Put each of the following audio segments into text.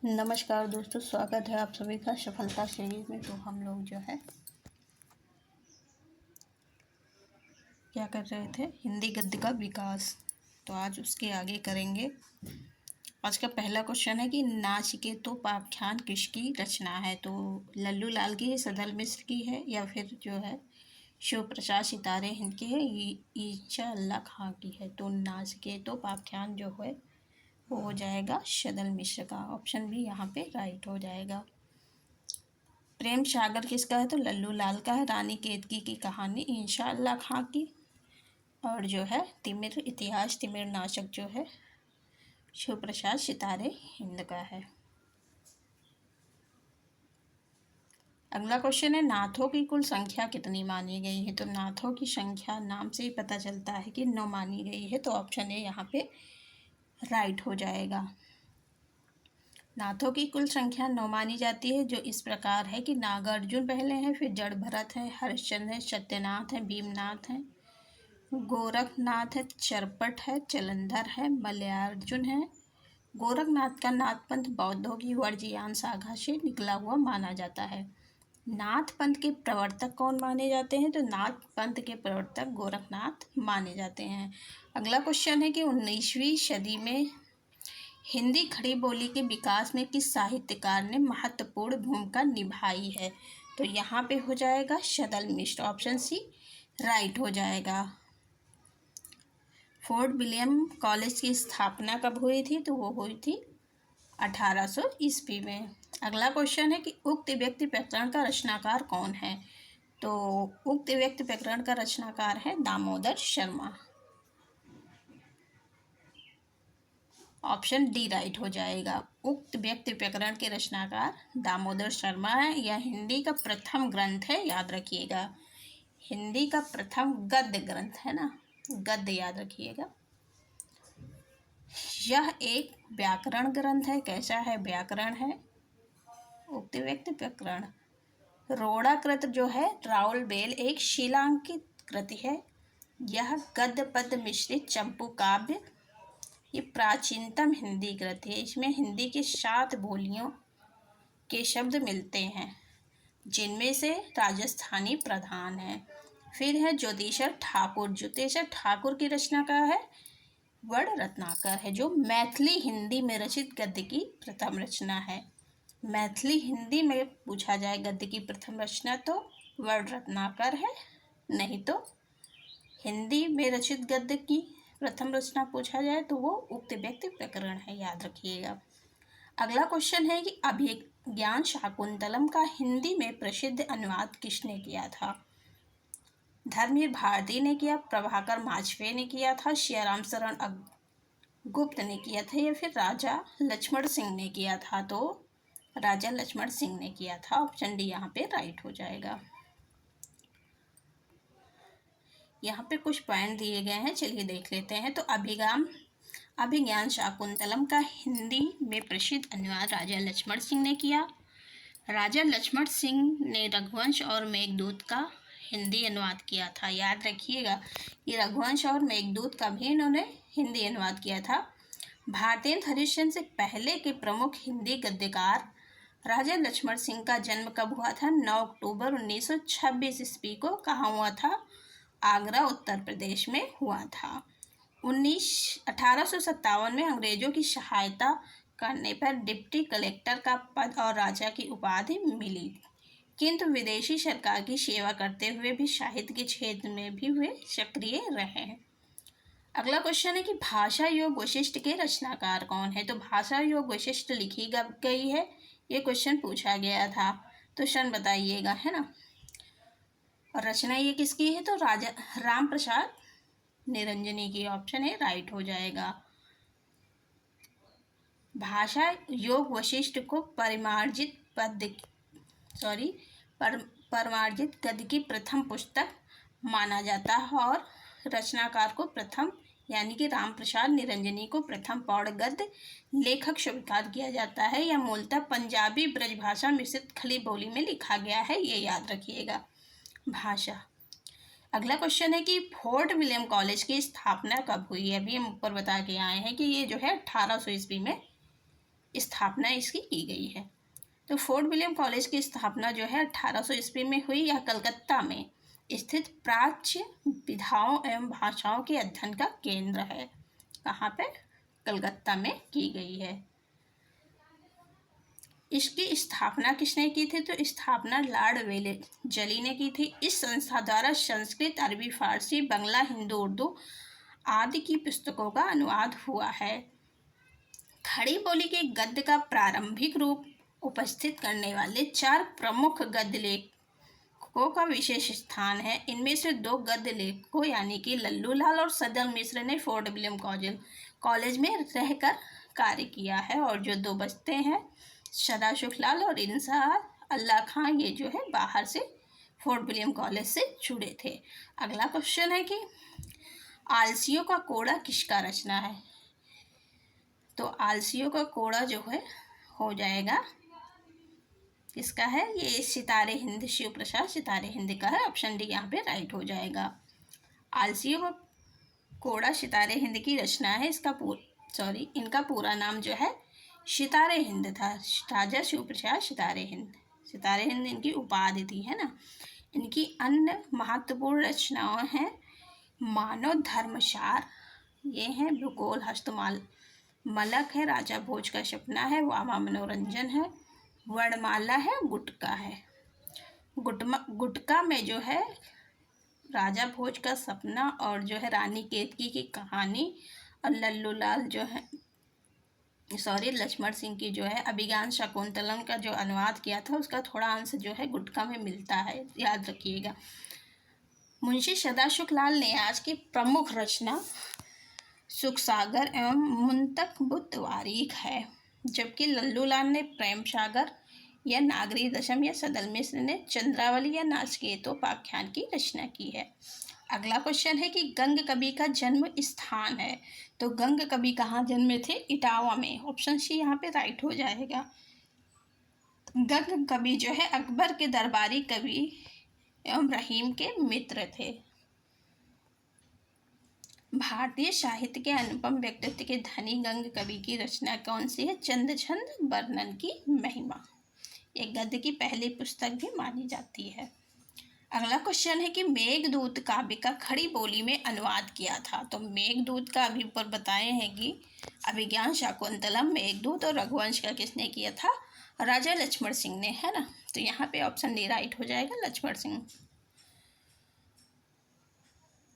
नमस्कार दोस्तों, स्वागत है आप सभी का सफलता सीरीज में। तो हम लोग जो है क्या कर रहे थे, हिंदी गद्य का विकास। तो आज उसके आगे करेंगे। आज का पहला क्वेश्चन है कि नाचिकेतोपाख्यान किसकी रचना है। तो लल्लू लाल की है, सदल मिश्र की है, या फिर जो है शिव प्रसाद सितारे हिंद की है, ईचा अल्लाह खां की है। तो नाचिकेतोपाख्यान जो है वो हो जाएगा सदल मिश्र का। ऑप्शन भी यहाँ पे राइट हो जाएगा। प्रेम सागर किसका है, तो लल्लू लाल का है। रानी केतकी की कहानी ईशा अल्लाह खां की। और जो है तिमिर इतिहास तिमिर नाशक जो है शिव प्रसाद सितारे हिंद का है। अगला क्वेश्चन है, नाथों की कुल संख्या कितनी मानी गई है। तो नाथों की संख्या नाम से ही पता चलता है कि 9 मानी गई है। तो ऑप्शन ए यहाँ पे राइट हो जाएगा। नाथों की कुल संख्या 9 मानी जाती है, जो इस प्रकार है कि नागार्जुन पहले हैं, फिर जड़ भरत है, हरिश्चंद्र है, सत्यनाथ है, भीमनाथ है, गोरखनाथ है, चरपट है, जलंधर है, मलयार्जुन है। गोरखनाथ का नाथ पंथ बौद्धों की वर्जियान शाखा से निकला हुआ माना जाता है। नाथ पंथ के प्रवर्तक कौन माने जाते हैं, तो नाथ पंथ के प्रवर्तक गोरखनाथ माने जाते हैं। अगला क्वेश्चन है कि 19वीं सदी में हिंदी खड़ी बोली के विकास में किस साहित्यकार ने महत्वपूर्ण भूमिका निभाई है। तो यहाँ पे हो जाएगा सदल मिश्र। ऑप्शन सी राइट हो जाएगा। फोर्ट विलियम कॉलेज की स्थापना कब हुई थी, तो वो हुई थी 1800 ईस्वी में। अगला क्वेश्चन है कि उक्त व्यक्ति प्रकरण का रचनाकार कौन है। तो उक्त व्यक्ति प्रकरण का रचनाकार है Damodar Sharma. Option D right हो जाएगा। उक्त व्यक्ति प्रकरण के रचनाकार दामोदर शर्मा है। यह हिंदी का प्रथम ग्रंथ है, याद रखिएगा। हिंदी का प्रथम गद्य ग्रंथ है ना, गद्य याद रखिएगा। यह एक व्याकरण ग्रंथ है। कैसा है, व्याकरण है। उक्त व्यक्ति प्रकरण रोड़ाकृत जो है राउल बेल एक शिलांकित कृति है। यह गद्य पद्य मिश्रित चंपू काव्य, ये प्राचीनतम हिंदी कृति है। इसमें हिंदी के 7 बोलियों के शब्द मिलते हैं, जिनमें से राजस्थानी प्रधान है। फिर है ज्योतिषर ठाकुर। ज्योतिषर ठाकुर की रचना का है वर्ण रत्नाकर है, जो मैथिली हिंदी में रचित गद्य की प्रथम रचना है। मैथिली हिंदी में पूछा जाए गद्य की प्रथम रचना तो वर्ण रत्नाकर है, नहीं तो हिंदी में रचित गद्य की प्रथम रचना पूछा जाए तो वो उक्त व्यक्ति प्रकरण है, याद रखिएगा। अगला क्वेश्चन है कि अभिज्ञान शाकुंतलम का हिंदी में प्रसिद्ध अनुवाद किसने किया था। धर्मवीर भारती ने किया, प्रभाकर माचवे ने किया था, सियाराम शरण गुप्त ने किया था, या फिर राजा लक्ष्मण सिंह ने किया था। तो राजा लक्ष्मण सिंह ने किया था। ऑप्शन डी यहाँ पे राइट हो जाएगा। यहाँ पे कुछ पॉइंट दिए गए हैं, चलिए देख लेते हैं। तो अभिज्ञान शाकुंतलम का हिंदी में प्रसिद्ध अनुवाद राजा लक्ष्मण सिंह ने किया। राजा लक्ष्मण सिंह ने रघुवंश और मेघदूत का हिंदी अनुवाद किया था। याद रखिएगा कि रघुवंश और मेघदूत का भी इन्होंने हिंदी अनुवाद किया था। भारतेंद्र हरिश्चंद्र से पहले के प्रमुख हिंदी गद्यकार राजा लक्ष्मण सिंह का जन्म कब हुआ था। 9 अक्टूबर 1926 ईस्वी को कहाँ हुआ था, आगरा उत्तर प्रदेश में हुआ था। 1857 में अंग्रेजों की सहायता करने पर डिप्टी कलेक्टर का पद और राजा की उपाधि मिली, किंतु विदेशी सरकार की सेवा करते हुए भी साहित्य के क्षेत्र में भी वे सक्रिय रहे हैं। अगला क्वेश्चन है कि भाषा योग वशिष्ठ के रचनाकार कौन है। तो भाषा योग वशिष्ठ लिखी गई है, ये क्वेश्चन पूछा गया था, तो सन बताइएगा, है ना। और रचना ये किसकी है, तो राजा राम प्रसाद निरंजनी की। ऑप्शन है राइट हो जाएगा। भाषा योग वशिष्ठ को परमार्जित गद्य की प्रथम पुस्तक माना जाता है, और रचनाकार को प्रथम यानी कि राम प्रसाद निरंजनी को प्रथम पौड़ गद्य लेखक स्वीकार किया जाता है। यह मूलतः पंजाबी ब्रजभाषा मिश्रित खड़ी बोली में लिखा गया है, ये याद रखिएगा। भाषा। अगला क्वेश्चन है कि फोर्ट विलियम कॉलेज की स्थापना कब हुई है। अभी हम ऊपर बता के आए हैं कि ये जो है 1800 ईस्वी में स्थापना इसकी की गई है। तो फोर्ट विलियम कॉलेज की स्थापना जो है 1800 ईस्वी में हुई। यह कलकत्ता में स्थित प्राच्य विधाओं एवं भाषाओं के अध्ययन का केंद्र है। कहाँ पे? कलकत्ता में की गई है। इसकी स्थापना किसने की थी? तो स्थापना लॉर्ड वेलेजली ने की थी। इस संस्था द्वारा संस्कृत, अरबी, फारसी, बंगला, हिंदू, उर्दू आदि की पुस्तकों का अनुवाद हुआ है। खड़ी बोली के गद्य का प्रारंभिक रूप उपस्थित करने वाले 4 प्रमुख गद्य लेखकों का विशेष स्थान है। इनमें से 2 गद्य लेखकों यानी कि लल्लूलाल और सदल मिश्र ने फोर्ट विलियम कॉलेज में रहकर कार्य किया है, और जो 2 बचते हैं सदाशिवलाल और इंसार अल्लाह खां, ये जो है बाहर से फोर्ट विलियम कॉलेज से जुड़े थे। अगला क्वेश्चन है कि आलसियों का कोड़ा किसका रचना है? तो आलसियों का कोड़ा जो है हो जाएगा किसका है? ये सितारे हिंद, शिव प्रसाद सितारे हिंद का है। ऑप्शन डी यहाँ पे राइट हो जाएगा। आलसियों का कोड़ा सितारे हिंद की रचना है। इनका पूरा नाम जो है सितारे हिंद था। राजा शिव प्रसाद सितारे हिंद इनकी उपाधि थी, है ना। इनकी अन्य महत्वपूर्ण रचनाएं हैं मानव धर्मसार, ये हैं भूगोल हस्तमाल मलक है, राजा भोज का सपना है, वामा मनोरंजन है, वर्णमाला है, गुटका है। गुटका में जो है राजा भोज का सपना और जो है रानी केतकी की कहानी, और लल्लूलाल जो है लक्ष्मण सिंह की जो है अभिज्ञान शाकुंतलम का जो अनुवाद किया था उसका थोड़ा अंश जो है गुटका में मिलता है, याद रखिएगा। मुंशी सदाशिवलाल ने आज की प्रमुख रचना सुखसागर एवं मुंतकबुत वारीख है, जबकि लल्लूलाल ने प्रेम सागर या नागरी दशम या सदल मिश्र ने चंद्रावली या नाचकेतोपाख्यान की रचना की है। अगला क्वेश्चन है कि गंग कवि का जन्म स्थान है। तो गंग कवि कहाँ जन्मे थे? इटावा में। ऑप्शन सी यहाँ पे राइट हो जाएगा। गंग कवि जो है अकबर के दरबारी कवि एवं रहीम के मित्र थे। भारतीय साहित्य के अनुपम व्यक्तित्व के धनी गंग कवि की रचना कौन सी है? चंद छंद वर्णन की महिमा, एक गद्य की पहली पुस्तक भी मानी जाती है। अगला क्वेश्चन है कि मेघदूत काव्य का खड़ी बोली में अनुवाद किया था। तो मेघदूत का अभी ऊपर बताए हैं कि अभिज्ञान शाकुंतलम, मेघदूत और रघुवंश का किसने किया था? राजा लक्ष्मण सिंह ने, है ना। तो यहाँ पे ऑप्शन डी राइट हो जाएगा, लक्ष्मण सिंह।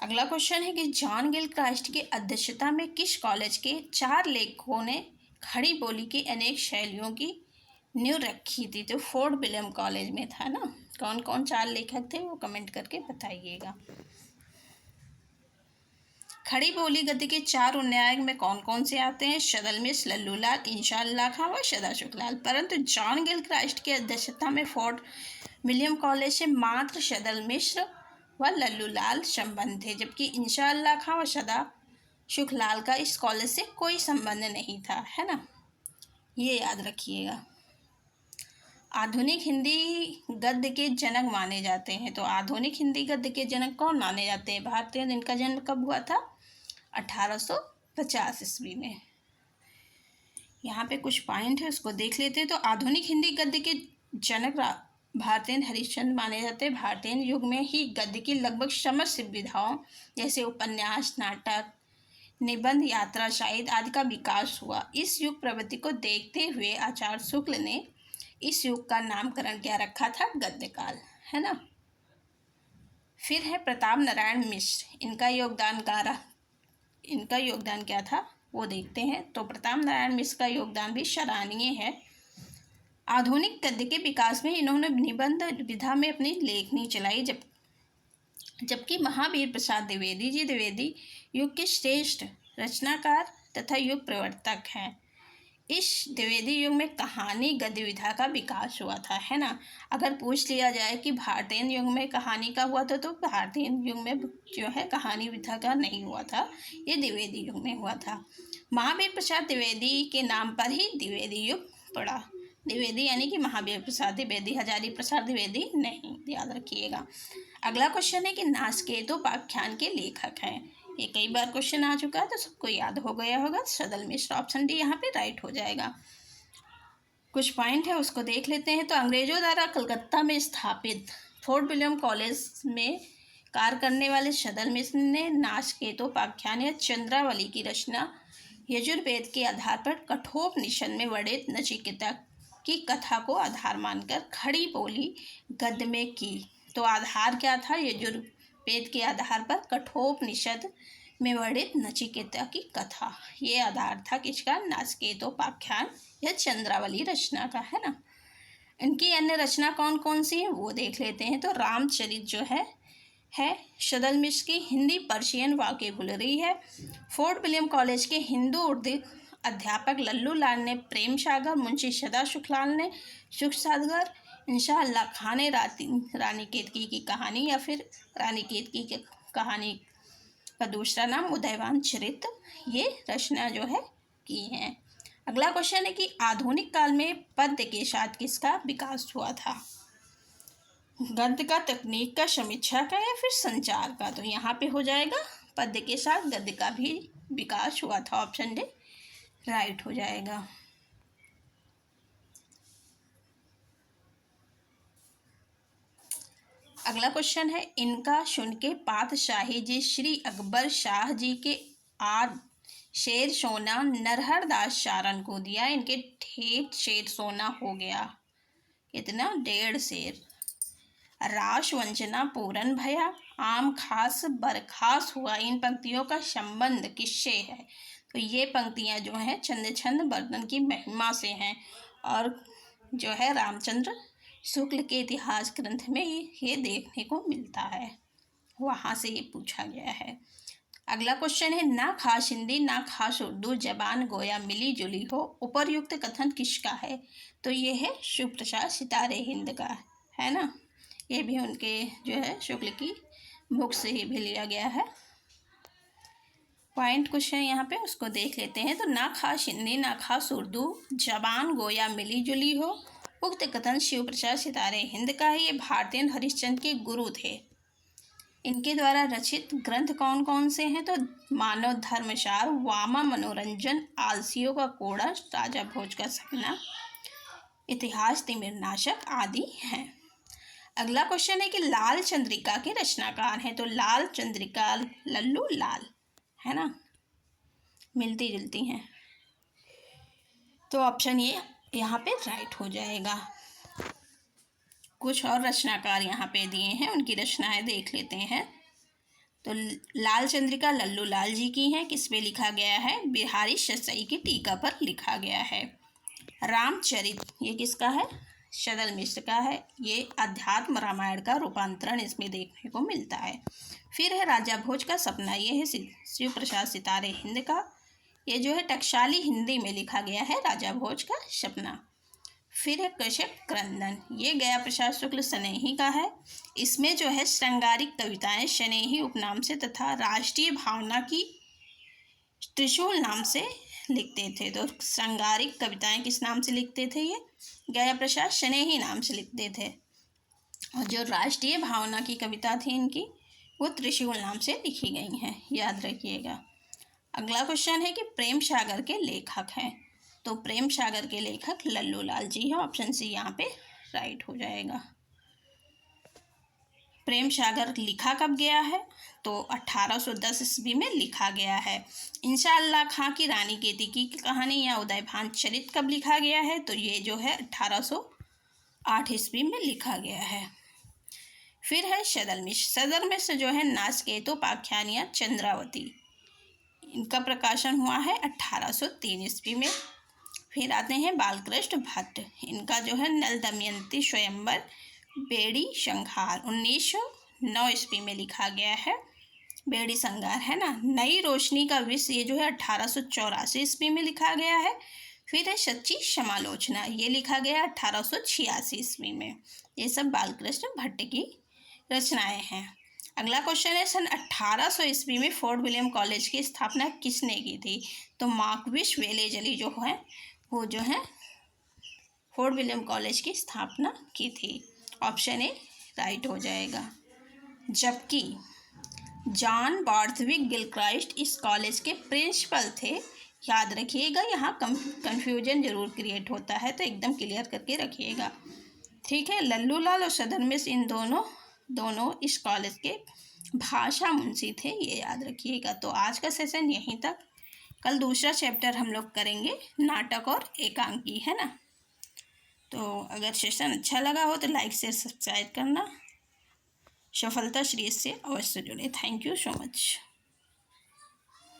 अगला क्वेश्चन है कि जॉन गिलक्राइस्ट की अध्यक्षता में किस कॉलेज के 4 लेखकों ने खड़ी बोली की अनेक शैलियों की नींव रखी थी? तो फोर्ट विलियम कॉलेज में था ना। कौन कौन 4 लेखक थे वो कमेंट करके बताइएगा। खड़ी बोली गद्य के 4 उन्नायक में कौन कौन से आते हैं? सदल मिश्र, लल्लूलाल, इंशाअल्लाह खां व सदाशिवलाल। परंतु जॉन गिलक्राइस्ट की अध्यक्षता में फोर्ट विलियम कॉलेज से मात्र सदल मिश्र व लल्लूलाल संबंध थे, जबकि इंशाअल्लाह खां व सदाशिवलाल का इस कॉलेज से कोई संबंध नहीं था, है ना। ये याद रखिएगा। आधुनिक हिंदी गद्य के जनक माने जाते हैं। तो आधुनिक हिंदी गद्य के जनक कौन माने जाते हैं? भारतीय। इनका जन्म कब हुआ था? 1850 ईस्वी में। यहाँ पे कुछ पॉइंट है, उसको देख लेते हैं। तो आधुनिक हिंदी गद्य के जनक भारतेंद्र हरिश्चंद्र माने जाते हैं। भारतेंद्र युग में ही गद्य की लगभग समस्त विधाओं जैसे उपन्यास, नाटक, निबंध, यात्रा, साहित्य आदि का विकास हुआ। इस युग प्रवृत्ति को देखते हुए आचार्य शुक्ल ने इस युग का नामकरण क्या रखा था? गद्यकाल, है ना। फिर है प्रताप नारायण मिश्र। इनका योगदान क्या था वो देखते हैं। तो प्रताप नारायण मिश्र का योगदान भी सराहनीय है। आधुनिक गद्य के विकास में इन्होंने निबंध विधा में अपनी लेखनी चलाई, जबकि महावीर प्रसाद द्विवेदी युग के श्रेष्ठ रचनाकार तथा युग प्रवर्तक हैं। इस द्विवेदी युग में कहानी गद्य विधा का विकास हुआ था, है ना। अगर पूछ लिया जाए कि भारतेंद्र युग में कहानी का हुआ था, तो भारतेंद्र युग में जो है कहानी विधा का नहीं हुआ था, ये द्विवेदी युग में हुआ था। महावीर प्रसाद द्विवेदी के नाम पर ही द्विवेदी युग पड़ा। द्विवेदी यानी कि महावीर प्रसाद द्विवेदी, हजारी प्रसाद द्विवेदी नहीं, याद रखिएगा। अगला क्वेश्चन है कि नाचकेतोपाख्यान के लेखक हैं। ये कई बार क्वेश्चन आ चुका है तो सबको याद हो गया होगा। सदल मिश्र। ऑप्शन डी यहाँ पे राइट हो जाएगा। कुछ पॉइंट है उसको देख लेते हैं। तो अंग्रेजों द्वारा कलकत्ता में स्थापित फोर्ट विलियम कॉलेज में कार्य करने वाले सदल मिश्र ने नाचकेतोपाख्यान या चंद्रावली की रचना यजुर्वेद के आधार पर कठोपनिषद में वर्णित नचिकेता की कथा को आधार मानकर खड़ी बोली गद्य में की। तो आधार क्या था? यजुर्वेद के आधार पर कठोपनिषद में वर्णित नचिकेता की कथा। ये आधार था किसका? नाचकेतोपाख्यान या चंद्रावली रचना का, है ना। इनकी अन्य रचना कौन कौन सी है वो देख लेते हैं। तो रामचरित जो है सदल मिश्र की हिंदी पर्शियन वोकैबुलरी है। फोर्ट विलियम कॉलेज के हिंदू उर्दू अध्यापक लल्लू लाल ने प्रेम सागर, मुंशी सदा सुखलाल ने सुख सागर, इंशाअल्लाह खान ने रानी केतकी की कहानी या फिर रानी केतकी की कहानी का दूसरा नाम उदयवान चरित, ये रचना जो है की हैं। अगला क्वेश्चन है कि आधुनिक काल में पद्य के साथ किसका विकास हुआ था? गद्य का, तकनीक का, समीक्षा का या फिर संचार का? तो यहाँ पे हो जाएगा पद्य के साथ गद्य का भी विकास हुआ था। ऑप्शन डी राइट हो जाएगा। अगला क्वेश्चन है इनका सुन के पातशाही जी श्री अकबर शाह जी के आद शेर सोना नरहर दास चारण को दिया, इनके ठेठ शेर सोना हो गया कितना? 1.5 शेर। राश वंचना पूरन भया, आम खास बरखास हुआ, इन पंक्तियों का संबंध किससे है? तो ये पंक्तियां जो हैं छंद छंद बर्तन की महिमा से हैं और जो है रामचंद्र शुक्ल के इतिहास ग्रंथ में ये देखने को मिलता है, वहाँ से ये पूछा गया है। अगला क्वेश्चन है ना खास हिंदी ना खास उर्दू जबान गोया मिली जुली हो, उपरयुक्त कथन किसका है? तो ये है शिवप्रसाद सितारे हिंद का, है ना। ये भी उनके जो है शुक्ल की बुक से ही भी लिया गया है। पॉइंट कुछ है यहाँ पे, उसको देख लेते हैं। तो ना खास हिंदी ना खास उर्दू जबान गोया मिली जुली हो, उक्त कथन शिव प्रसाद सितारे हिंद का है। ये भारतेंद्र हरिश्चंद्र के गुरु थे। इनके द्वारा रचित ग्रंथ कौन कौन से हैं? तो मानव धर्मसार, वामा मनोरंजन, आलसियों का कोड़ा, राजा भोज का सपना, इतिहास तिमिरनाशक आदि हैं। अगला क्वेश्चन है कि लाल चंद्रिका के रचनाकार हैं। तो लाल चंद्रिका लल्लू लाल, है ना, मिलती जुलती हैं। तो ऑप्शन ये यहाँ पे राइट हो जाएगा। कुछ और रचनाकार यहाँ पे दिए हैं, उनकी रचनाएं देख लेते हैं। तो लाल चंद्रिका लल्लू लाल जी की हैं, किस पे लिखा गया है? बिहारी ससाई की टीका पर लिखा गया है। रामचरित ये किसका है? सदल मिश्र का है। ये अध्यात्म रामायण का रूपांतरण इसमें देखने को मिलता है। फिर है राजा भोज का सपना, ये है शिव प्रसाद सितारे हिंद का। ये जो है टकसाली हिंदी में लिखा गया है राजा भोज का सपना। फिर है कश्यप क्रंदन, ये गया प्रसाद शुक्ल स्नेही का है। इसमें जो है श्रृंगारिक कविताएं स्नेही उपनाम से तथा राष्ट्रीय भावना की त्रिशूल नाम से लिखते थे। तो श्रृंगारिक कविताएं किस नाम से लिखते थे? ये गया प्रसाद स्नेही नाम से लिखते थे। और जो राष्ट्रीय भावना की कविता थी इनकी, वो त्रिशूल नाम से लिखी गई हैं, याद रखिएगा। अगला क्वेश्चन है कि प्रेम सागर के लेखक हैं। तो प्रेम सागर के लेखक लल्लू लाल जी है। ऑप्शन सी यहाँ पे राइट हो जाएगा। प्रेम सागर लिखा कब गया है? तो 1810 ईस्वी में लिखा गया है। इंशाअल्लाह खां की रानी केतकी की कहानी या उदयभान चरित कब लिखा गया है? तो ये जो है 1808 ईस्वी में लिखा गया है। फिर है सदल मिश्र। सदल मिश्र जो है नाचकेतोपाख्यान या चंद्रावती, इनका प्रकाशन हुआ है 1803 ईस्वी में। फिर आते हैं बालकृष्ण भट्ट, इनका जो है नल दमयंती स्वयंवर बेड़ी संहार 1909 ईस्वी में लिखा गया है। बेड़ी संहार, है ना। नई रोशनी का विष, ये जो है 1884 ईस्वी में लिखा गया है। फिर है सच्ची समालोचना, ये लिखा गया 1886 ईस्वी में। ये सब बालकृष्ण भट्ट की रचनाएं हैं। अगला क्वेश्चन है सन 1800 ईस्वी में फोर्ट विलियम कॉलेज की स्थापना किसने की थी? तो मार्क्विस वेलेजली जो है वो जो है फोर्ट विलियम कॉलेज की स्थापना की थी। ऑप्शन ए राइट हो जाएगा। जबकि जॉन बॉर्थविक गिलक्राइस्ट इस कॉलेज के प्रिंसिपल थे। याद रखिएगा, यहाँ कंफ्यूजन जरूर क्रिएट होता है, तो एकदम क्लियर करके रखिएगा। ठीक है, लल्लू लाल और सदर मिस इन दोनों इस कॉलेज के भाषा मुंशी थे, ये याद रखिएगा। तो आज का सेशन यहीं तक। कल दूसरा चैप्टर हम लोग करेंगे, नाटक और एकांकी, है ना। तो अगर सेशन अच्छा लगा हो तो लाइक शेयर सब्सक्राइब करना। सफलता श्री से अवश्य जुड़े। Thank you so much.